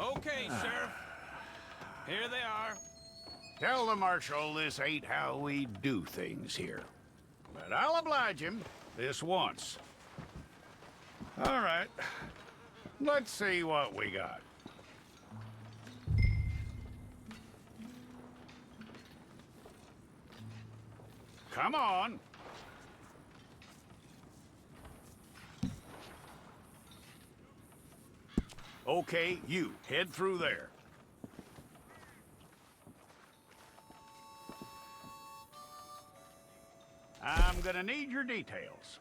Okay, Sheriff. Here they are. Tell the Marshal this ain't how we do things here. But I'll oblige him this once. All right. Let's see what we got. Come on. Okay, you, head through there. I'm gonna need your details.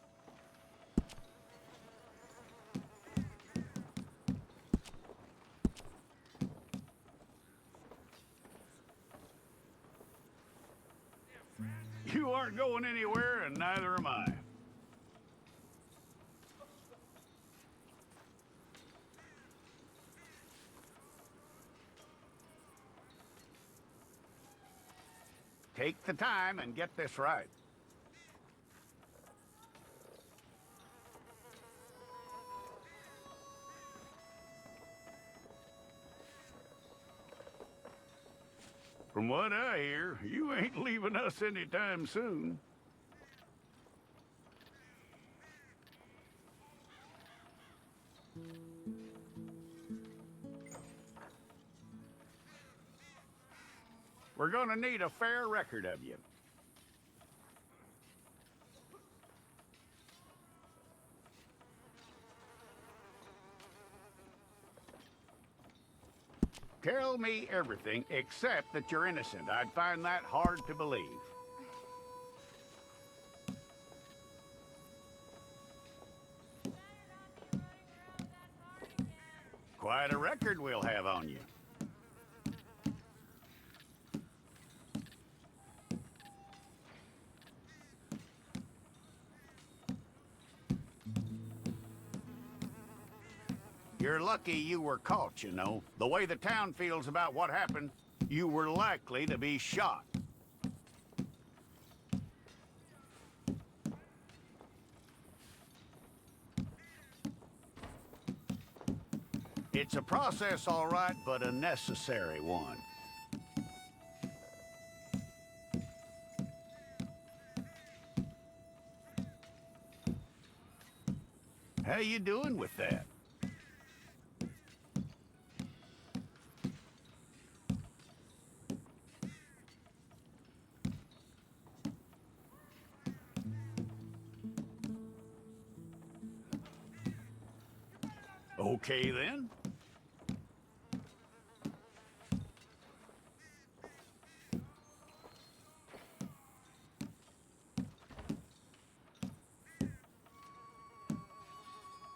You aren't going anywhere, and neither am I. Take the time and get this right. From what I hear, you ain't leaving us anytime soon. We're gonna need a fair record of you. Tell me everything except that you're innocent. I'd find that hard to believe. Quite a record we'll have on you. You're lucky you were caught, you know. The way the town feels about what happened, you were likely to be shot. It's a process, all right, but a necessary one. How you doing with that? Okay, then.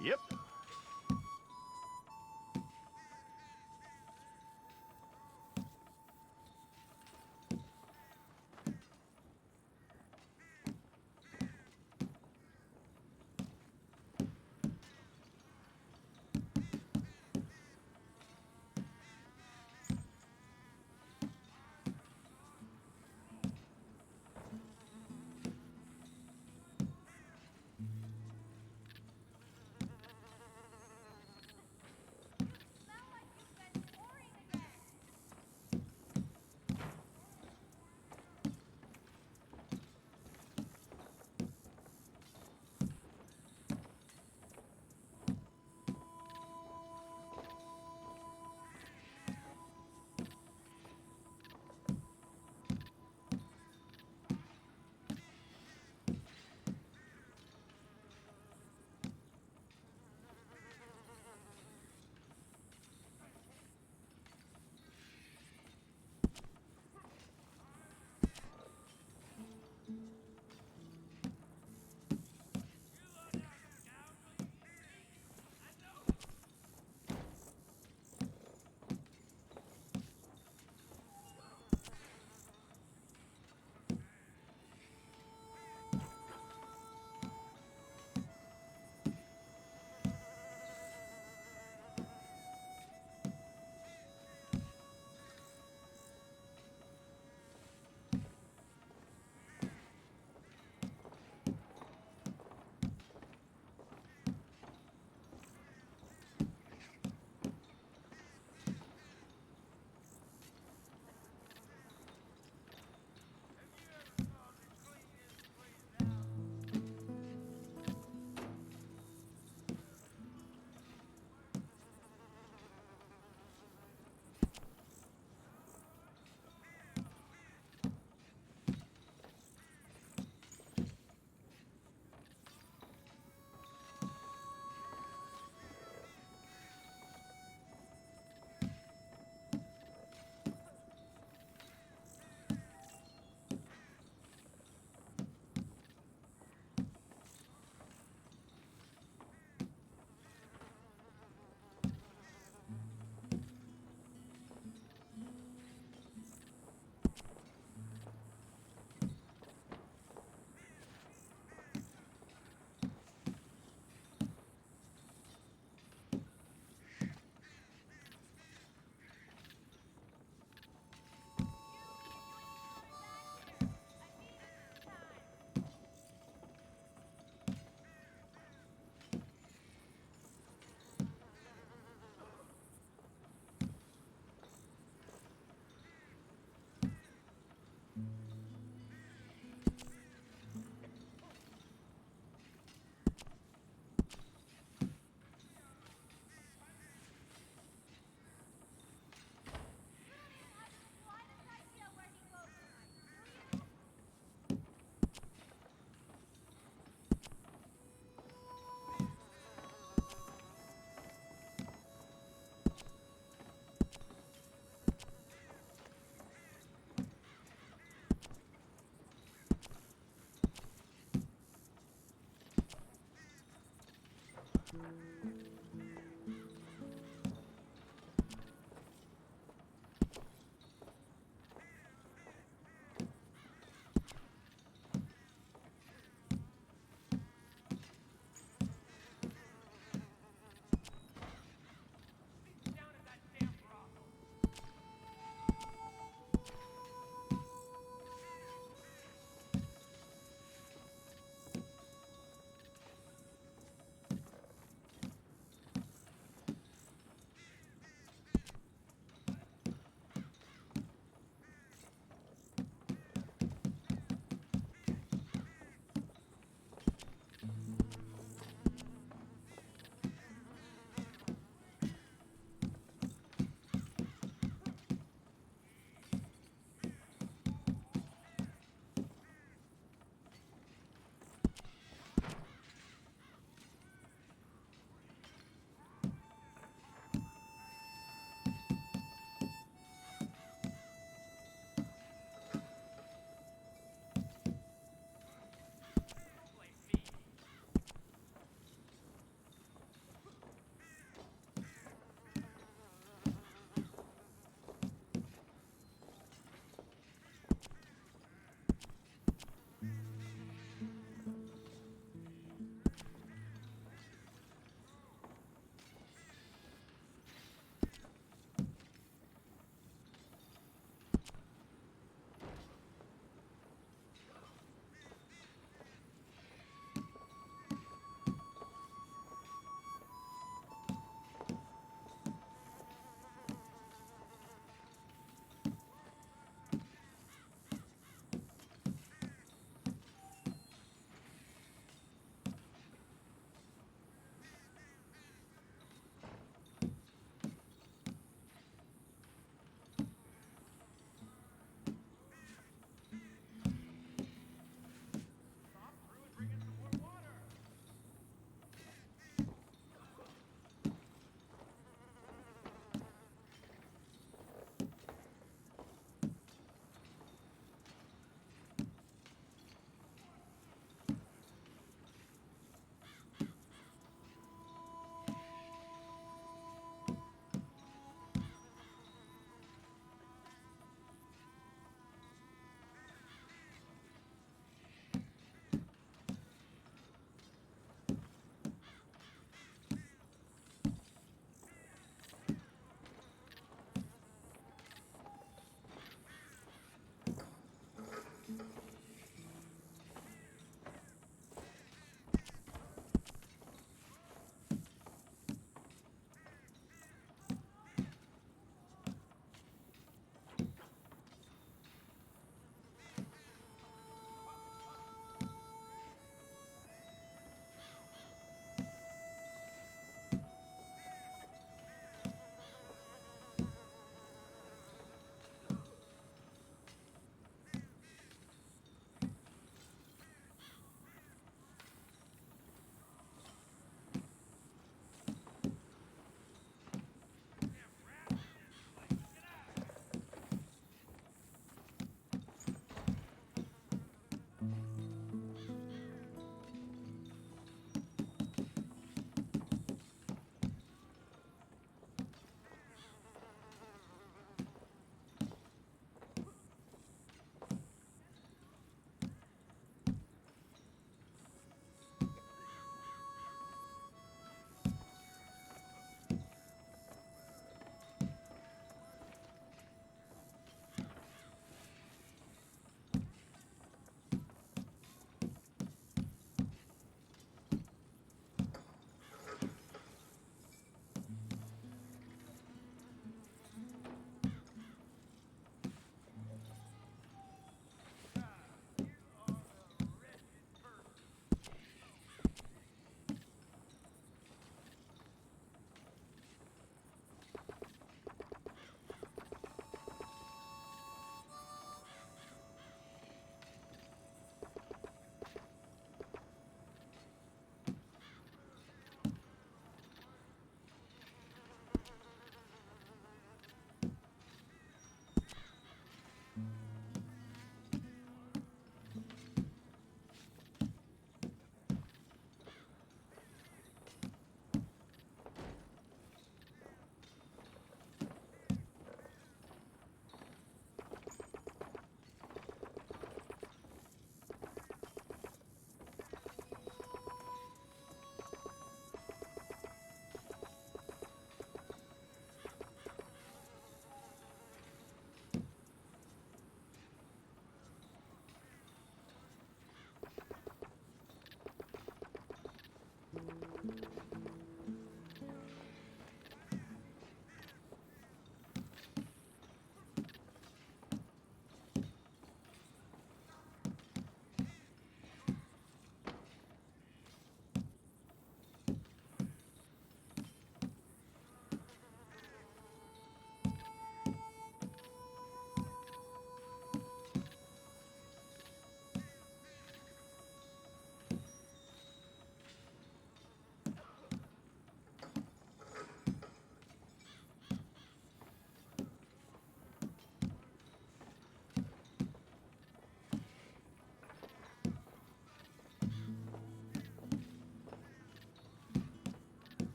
Yep.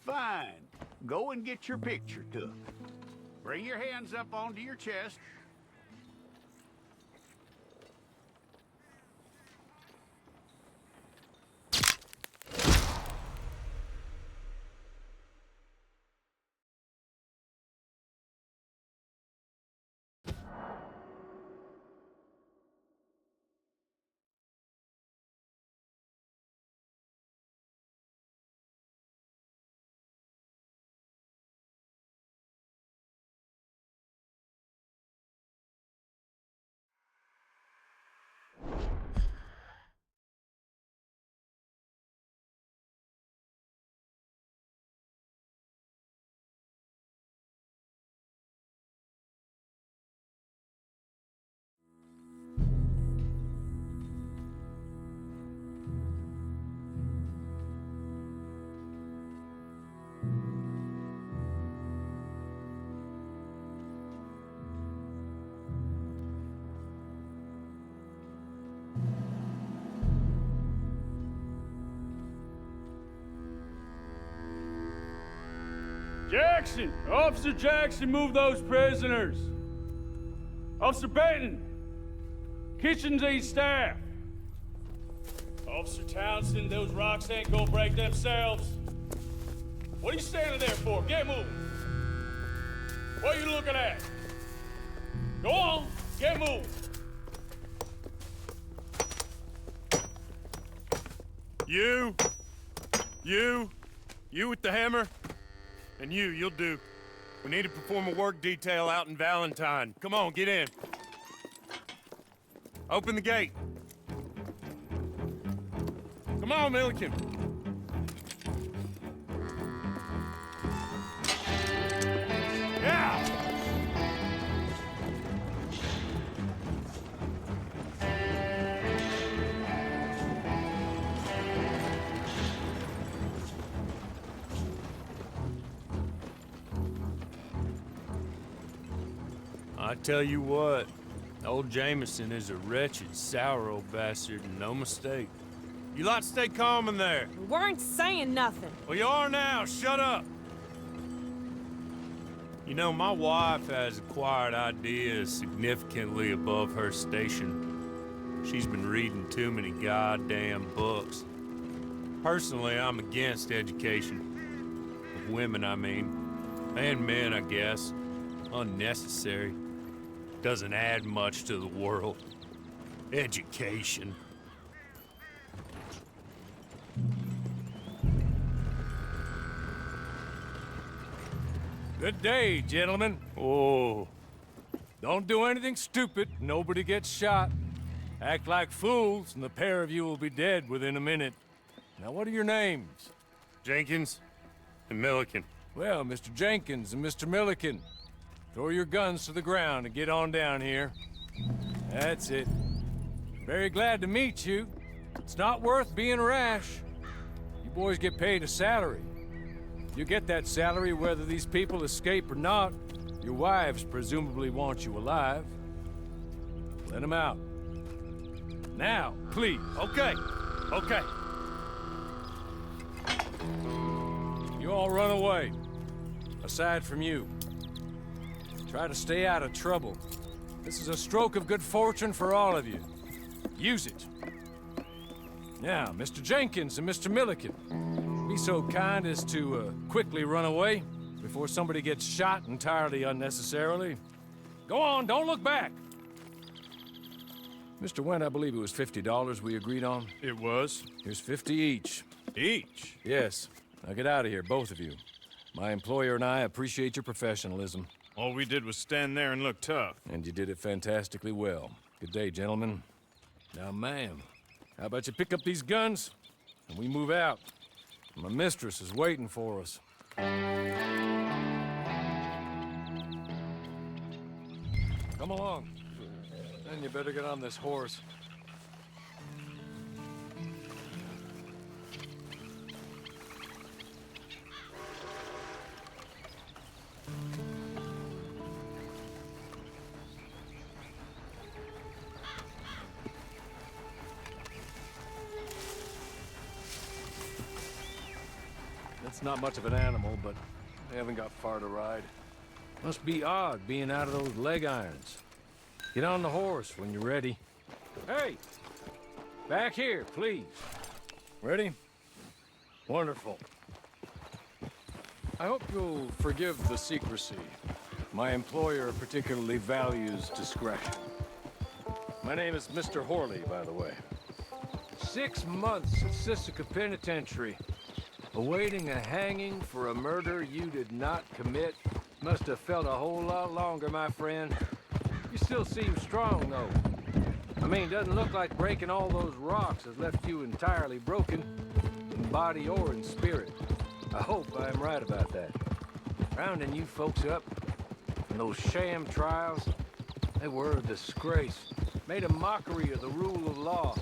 Fine. Go and get your picture took. Bring your hands up onto your chest. Jackson! Officer Jackson, move those prisoners! Officer Benton! Kitchens aid staff! Officer Townsend, those rocks ain't gonna break themselves. What are you standing there for? Get moving! What are you looking at? Go on, get moving! You with the hammer? And you'll do. We need to perform a work detail out in Valentine. Come on, get in. Open the gate. Come on, Milliken. Yeah! I tell you what, old Jameson is a wretched, sour old bastard, and no mistake. You lot stay calm in there. We weren't saying nothing. Well, you are now. Shut up. You know, my wife has acquired ideas significantly above her station. She's been reading too many goddamn books. Personally, I'm against education. Of women, I mean. And men, I guess. Unnecessary. Doesn't add much to the world. Education. Good day, gentlemen. Oh, Don't do anything stupid. Nobody gets shot. Act like fools, and the pair of you will be dead within a minute. Now, what are your names? Jenkins and Milliken. Well, Mr. Jenkins and Mr. Milliken, throw your guns to the ground and get on down here. That's it. Very glad to meet you. It's not worth being rash. You boys get paid a salary. You get that salary whether these people escape or not. Your wives presumably want you alive. Let them out. Now, please. Okay. You all run away. Aside from you. Try to stay out of trouble. This is a stroke of good fortune for all of you. Use it. Now, Mr. Jenkins and Mr. Milliken, be so kind as to quickly run away before somebody gets shot entirely unnecessarily. Go on, don't look back. Mr. Wendt, I believe it was $50 we agreed on. It was. Here's 50 each. Each? Yes. Now get out of here, both of you. My employer and I appreciate your professionalism. All we did was stand there and look tough. And you did it fantastically well. Good day, gentlemen. Now, ma'am, how about you pick up these guns and we move out? My mistress is waiting for us. Come along. Then you better get on this horse. It's not much of an animal, but they haven't got far to ride. Must be odd being out of those leg irons. Get on the horse when you're ready. Hey! Back here, please. Ready? Wonderful. I hope you'll forgive the secrecy. My employer particularly values discretion. My name is Mr. Horley, by the way. 6 months at Sisika Penitentiary, awaiting a hanging for a murder you did not commit. Must have felt a whole lot longer, my friend. You still seem strong, though. I mean, doesn't look like breaking all those rocks has left you entirely broken, in body or in spirit. I hope I'm right about that. Rounding you folks up, and those sham trials, they were a disgrace. Made a mockery of the rule of law.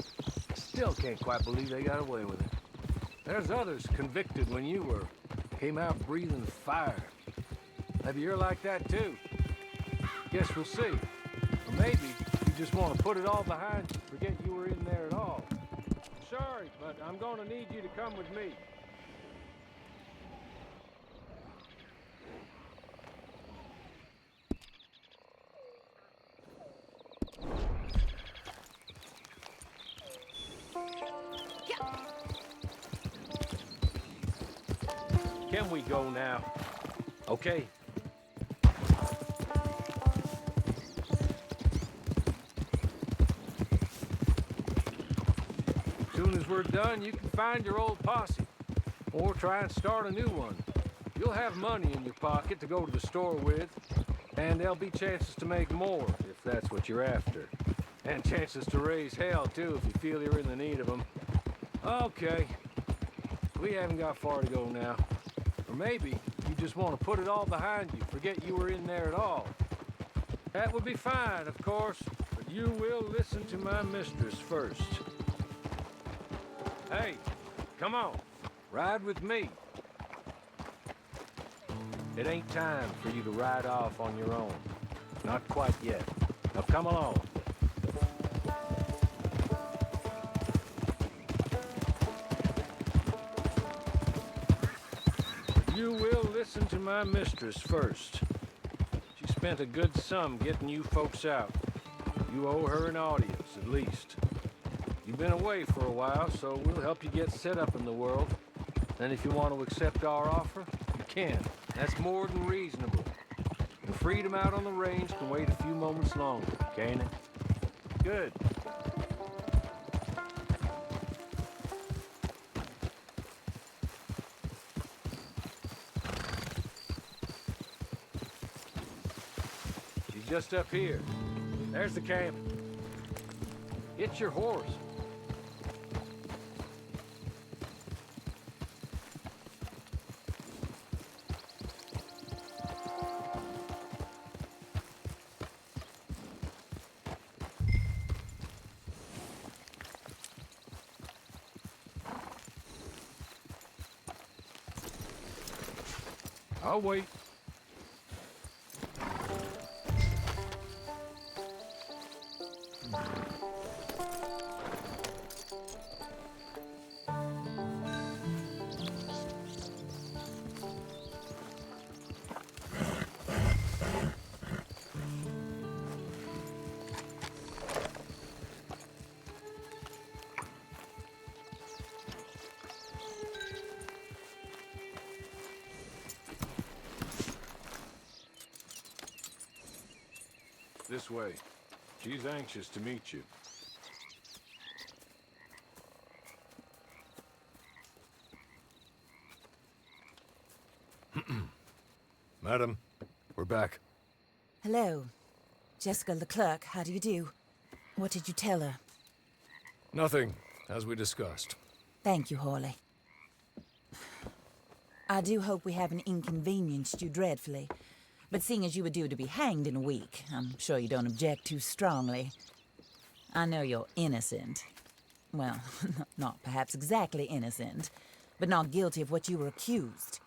Still can't quite believe they got away with it. There's others convicted when you were. Came out breathing fire. Maybe you're like that too. Guess we'll see. Or maybe you just want to put it all behind you, forget you were in there at all. Sorry, but I'm gonna need you to come with me. Can we go now? Okay. As soon as we're done, you can find your old posse. Or try and start a new one. You'll have money in your pocket to go to the store with. And there'll be chances to make more, if that's what you're after. And chances to raise hell, too, if you feel you're in the need of them. Okay. We haven't got far to go now. Or maybe you just want to put it all behind you, forget you were in there at all. That would be fine, of course, but you will listen to my mistress first. Hey, come on, ride with me. It ain't time for you to ride off on your own. Not quite yet. Now come along. You will listen to my mistress first. She spent a good sum getting you folks out. You owe her an audience, at least. You've been away for a while, so we'll help you get set up in the world. Then if you want to accept our offer, you can. That's more than reasonable. And freedom out on the range can wait a few moments longer, can't it? Good. Just up here. There's the camp. Get your horse. I'll wait. This way. She's anxious to meet you. Madam, we're back. Hello. Jessica Leclerc, how do you do? What did you tell her? Nothing, as we discussed. Thank you, Horley. I do hope we haven't inconvenienced you dreadfully. But seeing as you were due to be hanged in a week, I'm sure you don't object too strongly. I know you're innocent. Well, not perhaps exactly innocent, but not guilty of what you were accused.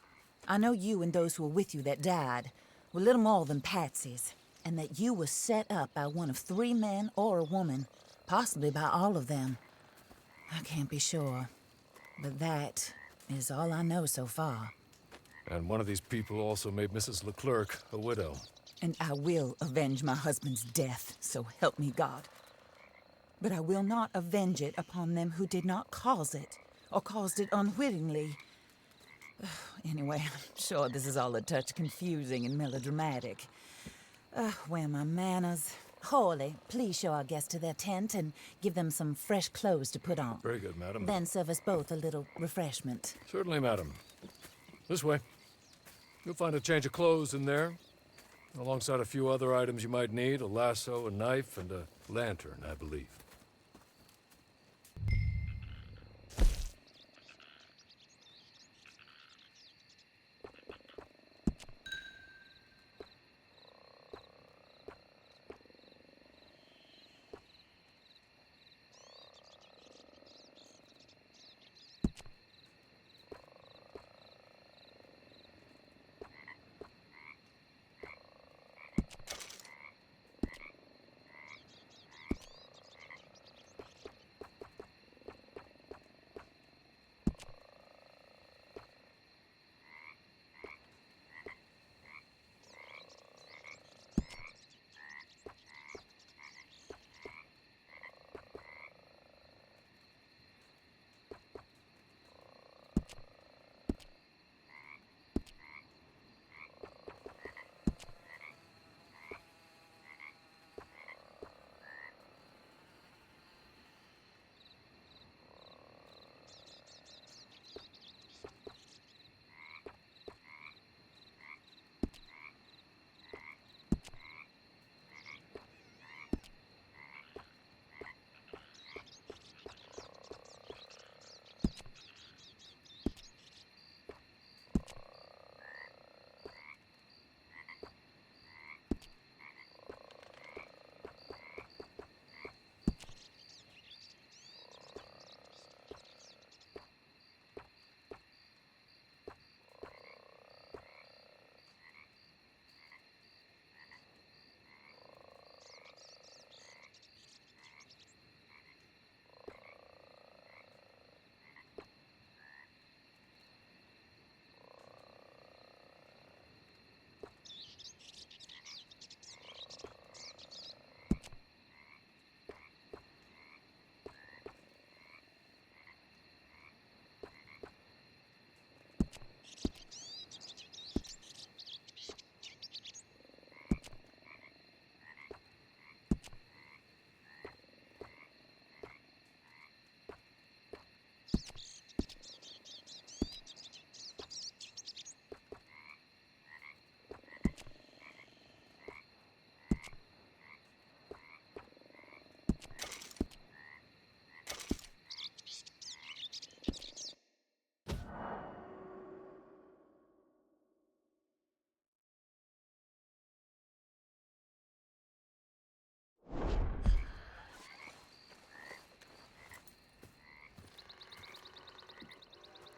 I know you and those who were with you that died were little more than patsies, and that you were set up by one of 3 men or a woman, possibly by all of them. I can't be sure, but that is all I know so far. And one of these people also made Mrs. Leclerc a widow. And I will avenge my husband's death, so help me God. But I will not avenge it upon them who did not cause it, or caused it unwittingly. Anyway, I'm sure this is all a touch confusing and melodramatic. Where are my manners? Hawley, please show our guests to their tent and give them some fresh clothes to put on. Very good, madam. Then serve us both a little refreshment. Certainly, madam. This way. You'll find a change of clothes in there, alongside a few other items you might need, a lasso, a knife, and a lantern, I believe.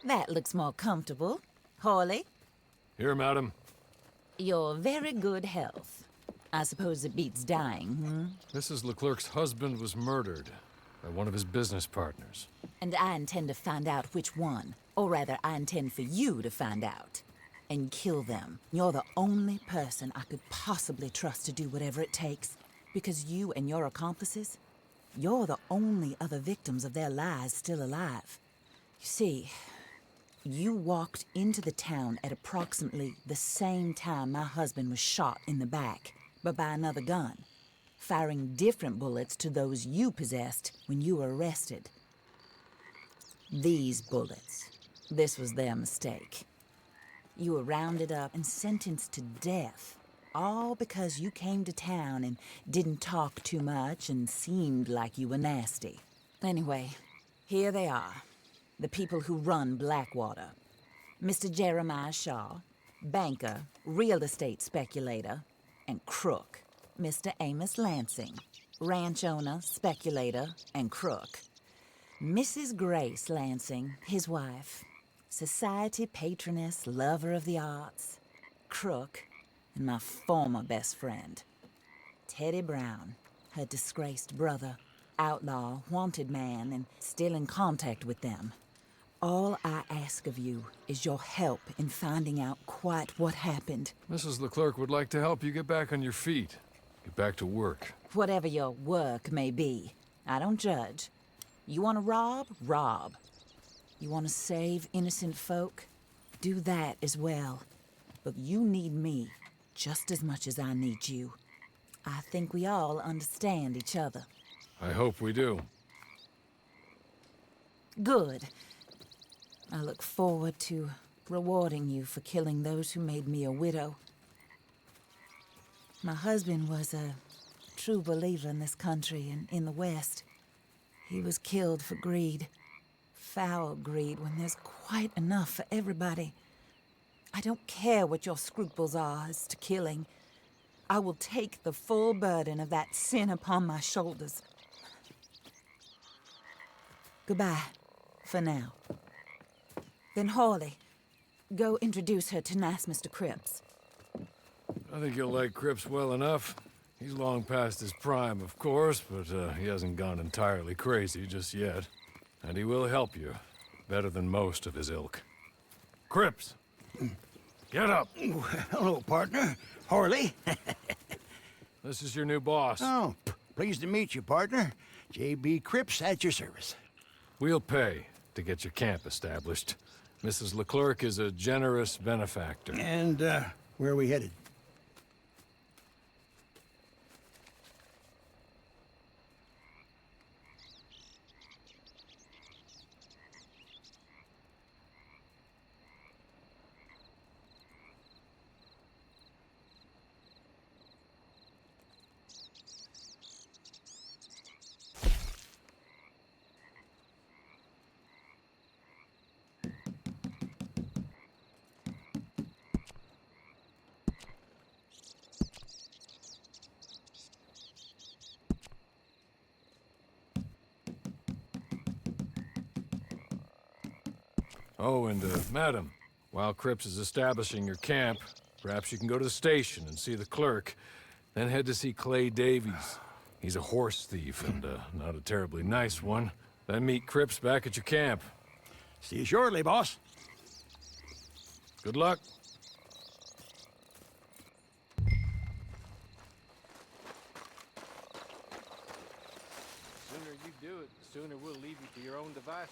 That looks more comfortable. Hawley, Here, madam. your very good health. I suppose it beats dying, Mrs. Leclerc's husband was murdered by one of his business partners. And I intend to find out which one. Or rather, I intend for you to find out. And kill them. You're the only person I could possibly trust to do whatever it takes. Because you and your accomplices, you're the only other victims of their lies still alive. You see, you walked into the town at approximately the same time my husband was shot in the back, but by another gun, firing different bullets to those you possessed when you were arrested. These bullets, this was their mistake. You were rounded up and sentenced to death, all because you came to town and didn't talk too much and seemed like you were nasty. Anyway, here they are. The people who run Blackwater. Mr. Jeremiah Shaw, banker, real estate speculator, and crook. Mr. Amos Lansing, ranch owner, speculator, and crook. Mrs. Grace Lansing, his wife, society patroness, lover of the arts, crook, and my former best friend. Teddy Brown, her disgraced brother, outlaw, wanted man, and still in contact with them. All I ask of you is your help in finding out quite what happened. Mrs. Leclerc would like to help you get back on your feet. Get back to work. Whatever your work may be, I don't judge. You want to rob? Rob. You want to save innocent folk? Do that as well. But you need me just as much as I need you. I think we all understand each other. I hope we do. Good. I look forward to rewarding you for killing those who made me a widow. My husband was a true believer in this country and in the West. He was killed for greed. Foul greed when there's quite enough for everybody. I don't care what your scruples are as to killing. I will take the full burden of that sin upon my shoulders. Goodbye, for now. Then Hawley, go introduce her to nice Mr. Cripps. I think you'll like Cripps well enough. He's long past his prime, of course, but he hasn't gone entirely crazy just yet. And he will help you, better than most of his ilk. Cripps! Get up! Hello, partner. Harley. This is your new boss. Oh, pleased to meet you, partner. J.B. Cripps at your service. We'll pay to get your camp established. Mrs. Leclerc is a generous benefactor. And, where are we headed? Oh, and, madam, while Cripps is establishing your camp, perhaps you can go to the station and see the clerk, then head to see Clay Davies. He's a horse thief, and, not a terribly nice one. Then meet Cripps back at your camp. See you shortly, boss. Good luck. The sooner you do it, the sooner we'll leave you to your own devices.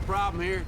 problem here.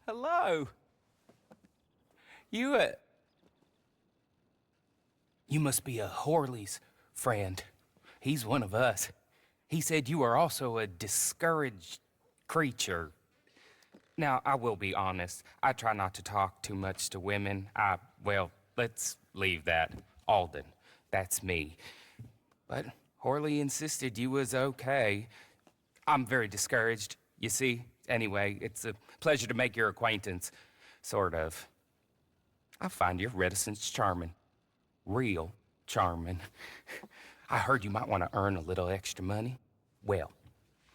Hello. You must be a Horley's friend. He's one of us. He said you are also a discouraged creature. Now, I will be honest. I try not to talk too much to women. Well, let's leave that. Alden, that's me. But Horley insisted you was okay. I'm very discouraged, you see. Anyway, it's a pleasure to make your acquaintance, sort of. I find your reticence charming. Real charming. I heard you might want to earn a little extra money. Well,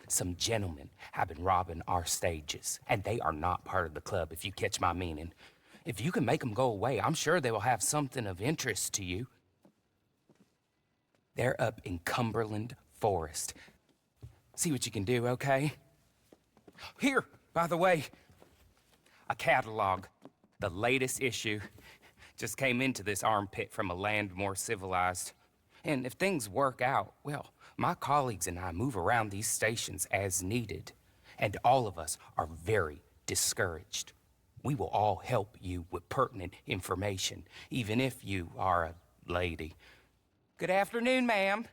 some gentlemen have been robbing our stages, and they are not part of the club, if you catch my meaning. If you can make them go away, I'm sure they will have something of interest to you. They're up in Cumberland Forest. See what you can do, okay? Here, by the way, a catalog. The latest issue just came into this armpit from a land more civilized. And if things work out, well, my colleagues and I move around these stations as needed. And all of us are very discouraged. We will all help you with pertinent information, even if you are a lady. Good afternoon, ma'am.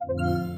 you.